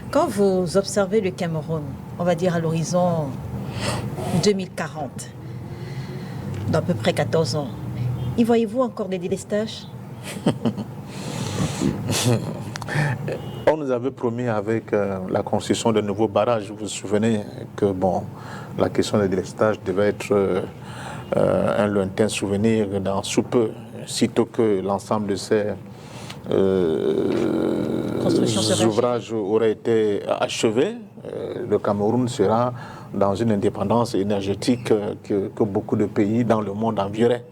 Quand vous observez le Cameroun, on va dire à l'horizon 2040, d'à peu près 14 ans, y voyez-vous encore des délestages? On nous avait promis avec la construction de nouveaux barrages, vous vous souvenez que la question des délestages devait être un lointain souvenir dans sous peu, sitôt que l'ensemble de ces ouvrages auraient été achevés. Le Cameroun sera dans une indépendance énergétique que beaucoup de pays dans le monde envieraient.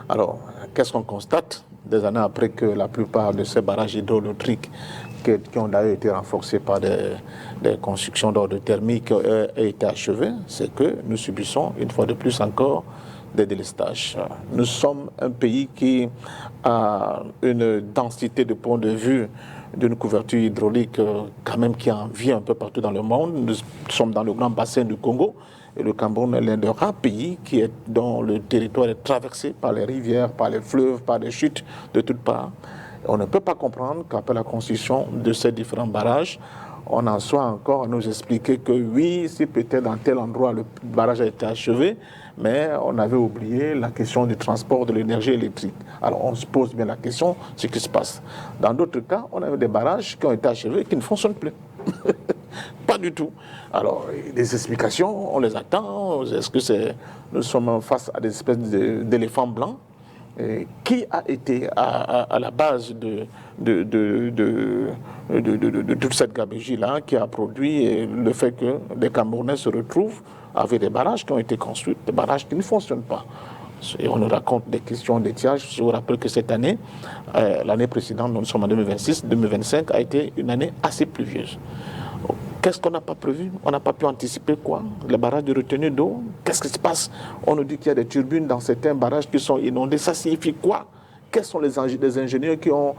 Alors, qu'est-ce qu'on constate des années après que la plupart de ces barrages hydroélectriques qui ont d'ailleurs été renforcés par des constructions d'ordre thermique aient été achevés? C'est que nous subissons une fois de plus encore des délestages. Nous sommes un pays qui a une densité de point de vue d'une couverture hydraulique quand même qui en vit un peu partout dans le monde. Nous sommes dans le grand bassin du Congo et le Cameroun est l'un des rares pays dont le territoire est traversé par les rivières, par les fleuves, par des chutes de toutes parts. On ne peut pas comprendre qu'après la construction de ces différents barrages, on en soit encore à nous expliquer que oui, si peut-être dans tel endroit le barrage a été achevé, mais on avait oublié la question du transport de l'énergie électrique. Alors on se pose bien la question, ce qui se passe. Dans d'autres cas, on avait des barrages qui ont été achevés et qui ne fonctionnent plus. Pas du tout. Alors, les explications, on les attend. Est-ce que nous sommes face à des espèces d'éléphants blancs? Qui a été à la base de toute cette gabegie-là, qui a produit le fait que les Camerounais se retrouvent avec des barrages qui ont été construits, des barrages qui ne fonctionnent pas. Et on nous raconte des questions d'étiage. Je vous rappelle que cette année, l'année précédente, nous sommes en 2026, 2025 a été une année assez pluvieuse. Qu'est-ce qu'on n'a pas prévu? On n'a pas pu anticiper quoi? Les barrages de retenue d'eau? Qu'est-ce qui se passe? On nous dit qu'il y a des turbines dans certains barrages qui sont inondés. Ça signifie quoi? Quels sont les ingénieurs qui ont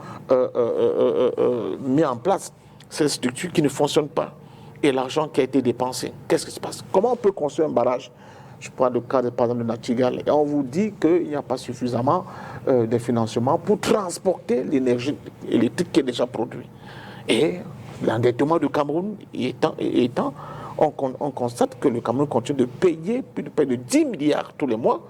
mis en place ces structures qui ne fonctionnent pas? Et l'argent qui a été dépensé, qu'est-ce qui se passe? Comment on peut construire un barrage? Je prends le cas, par exemple, de Nachtigal. Et on vous dit qu'il n'y a pas suffisamment de financement pour transporter l'énergie électrique qui est déjà produite. Et l'endettement du Cameroun étant, on constate que le Cameroun continue de payer plus de 10 milliards tous les mois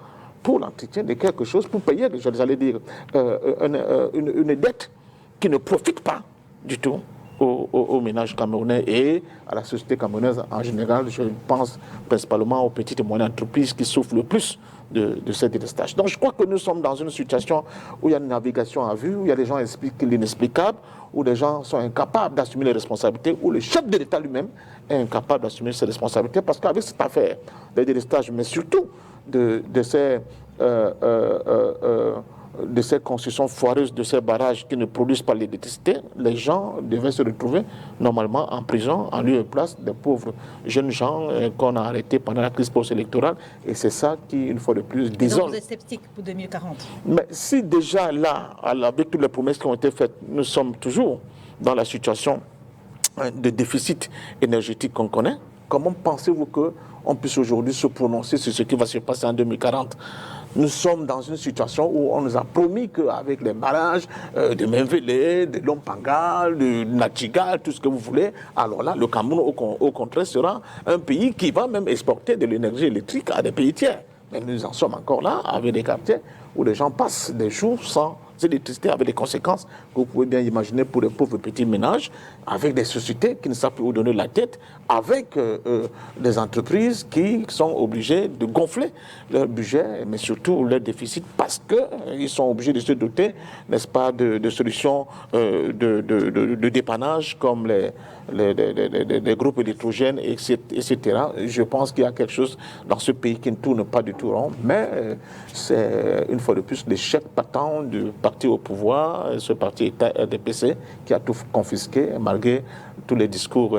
pour l'entretien de quelque chose, pour payer, j'allais dire, une dette qui ne profite pas du tout aux ménages camerounais et à la société camerounaise en général. Je pense principalement aux petites et moyennes entreprises qui souffrent le plus de ces délestages. Donc je crois que nous sommes dans une situation où il y a une navigation à vue, où il y a des gens qui expliquent l'inexplicable, où les gens sont incapables d'assumer les responsabilités, où le chef de l'État lui-même est incapable d'assumer ses responsabilités, parce qu'avec cette affaire des délestages, mais surtout de ces constructions foireuses, de ces barrages qui ne produisent pas l'électricité, les gens devaient se retrouver normalement en prison, en lieu et place des pauvres jeunes gens qu'on a arrêtés pendant la crise post-électorale. Et c'est ça qui, une fois de plus, désole. Donc vous êtes sceptique pour 2040? Mais si déjà là, avec toutes les promesses qui ont été faites, nous sommes toujours dans la situation de déficit énergétique qu'on connaît, comment pensez-vous qu'on puisse aujourd'hui se prononcer sur ce qui va se passer en 2040? Nous sommes dans une situation où on nous a promis qu'avec les barrages de Menvele, de Lompanga, de Nachtigal, tout ce que vous voulez, alors là, le Cameroun, au contraire, sera un pays qui va même exporter de l'énergie électrique à des pays tiers. Mais nous en sommes encore là, avec des quartiers où les gens passent des jours sans électricité, avec des conséquences que vous pouvez bien imaginer pour les pauvres petits ménages, avec des sociétés qui ne savent plus où donner la tête, avec des entreprises qui sont obligées de gonfler leur budget, mais surtout leur déficit, parce qu'ils sont obligés de se doter, n'est-ce pas, de solutions de dépannage comme les groupes électrogènes, etc. Je pense qu'il y a quelque chose dans ce pays qui ne tourne pas du tout rond, mais c'est une fois de plus l'échec patent du parti au pouvoir, ce parti État RDPC qui a tout confisqué malgré tous les discours